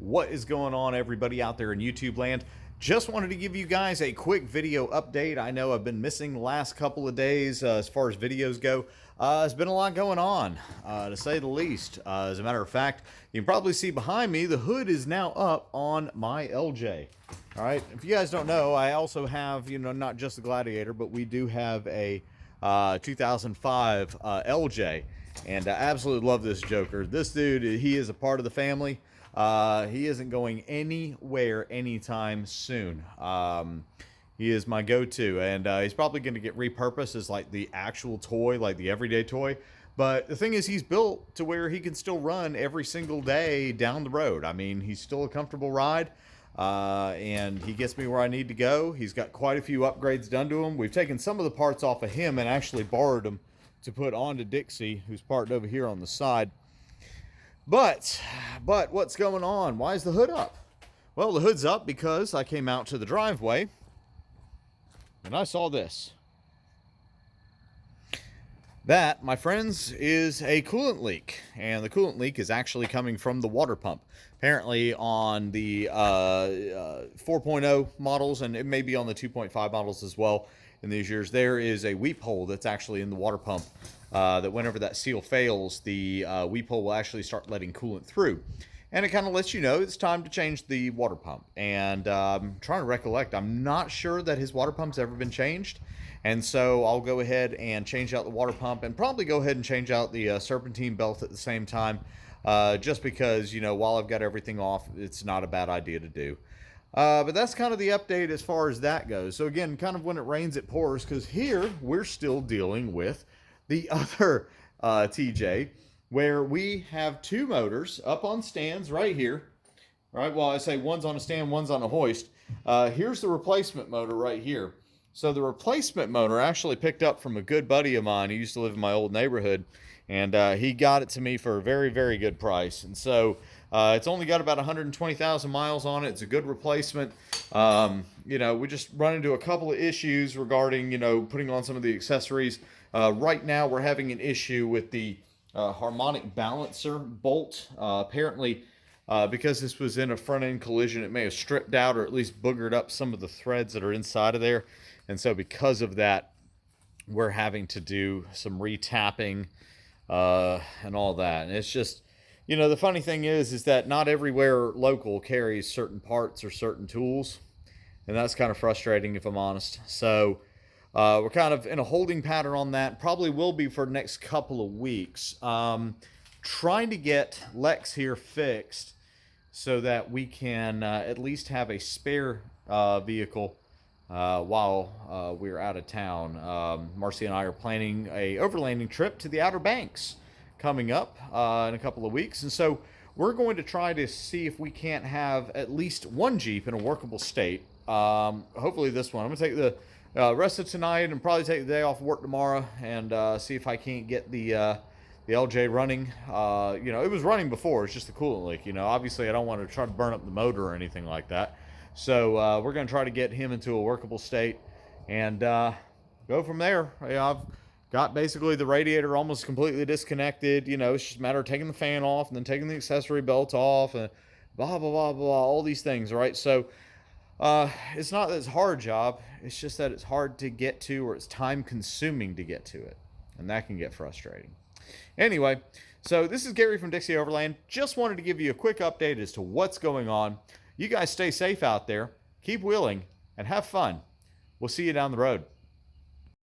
What is going on, everybody out there in YouTube land? Just wanted to give you guys a quick video update. I know I've been missing the last couple of days as far as videos go. There's been a lot going on, to say the least. As a matter of fact, you can probably see behind me, the hood is now up on my LJ. All right, if you guys don't know, I also have, not just the Gladiator, but we do have a 2005 LJ. And I absolutely love this Joker. This dude, he is a part of the family. He isn't going anywhere anytime soon. He is my go-to, and he's probably going to get repurposed as like the actual toy, like the everyday toy. But the thing is, he's built to where he can still run every single day down the road. I mean, he's still a comfortable ride, and he gets me where I need to go. He's got quite a few upgrades done to him. We've taken some of the parts off of him and actually borrowed them to put onto Dixie, who's parked over here on the side. But what's going on? Why is the hood up? Well, the hood's up because I came out to the driveway and I saw this. That, my friends, is a coolant leak. And the coolant leak is actually coming from the water pump. Apparently on the 4.0 models, and it may be on the 2.5 models as well in these years, there is a weep hole that's actually in the water pump. That whenever that seal fails, the weep hole will actually start letting coolant through. And it kind of lets you know it's time to change the water pump. And I'm trying to recollect, I'm not sure that his water pump's ever been changed. And so I'll go ahead and change out the water pump and probably go ahead and change out the serpentine belt at the same time. Just because, while I've got everything off, it's not a bad idea to do. But that's kind of the update as far as that goes. So again, kind of when it rains, it pours, because here we're still dealing with the other TJ, where we have two motors up on stands right here. Right, well, I say one's on a stand, one's on a hoist. Here's the replacement motor right here. So the replacement motor actually picked up from a good buddy of mine. He used to live in my old neighborhood, and he got it to me for a very, very good price. And so it's only got about 120,000 miles on it. It's a good replacement. We just run into a couple of issues regarding, putting on some of the accessories. Right now, we're having an issue with the harmonic balancer bolt. Apparently, because this was in a front-end collision, it may have stripped out or at least boogered up some of the threads that are inside of there. And so because of that, we're having to do some retapping and all that. And it's just, the funny thing is that not everywhere local carries certain parts or certain tools. And that's kind of frustrating, if I'm honest. So we're kind of in a holding pattern on that. Probably will be for the next couple of weeks. Trying to get Lex here fixed so that we can at least have a spare vehicle while we're out of town. Marcy and I are planning a overlanding trip to the Outer Banks coming up in a couple of weeks. And so we're going to try to see if we can't have at least one Jeep in a workable state. Hopefully this one. I'm going to take the rest of tonight and probably take the day off work tomorrow and see if I can't get the LJ running. It was running before. It's just the coolant leak. Obviously I don't want to try to burn up the motor or anything like that. So we're going to try to get him into a workable state and go from there. I've got basically the radiator almost completely disconnected. It's just a matter of taking the fan off and then taking the accessory belt off and blah, blah, blah, blah, all these things, right? So it's not that it's a hard job. It's just that it's hard to get to, or it's time consuming to get to it. And that can get frustrating. Anyway, so this is Gary from Dixie Overland. Just wanted to give you a quick update as to what's going on. You guys stay safe out there, keep wheeling, and have fun. We'll see you down the road.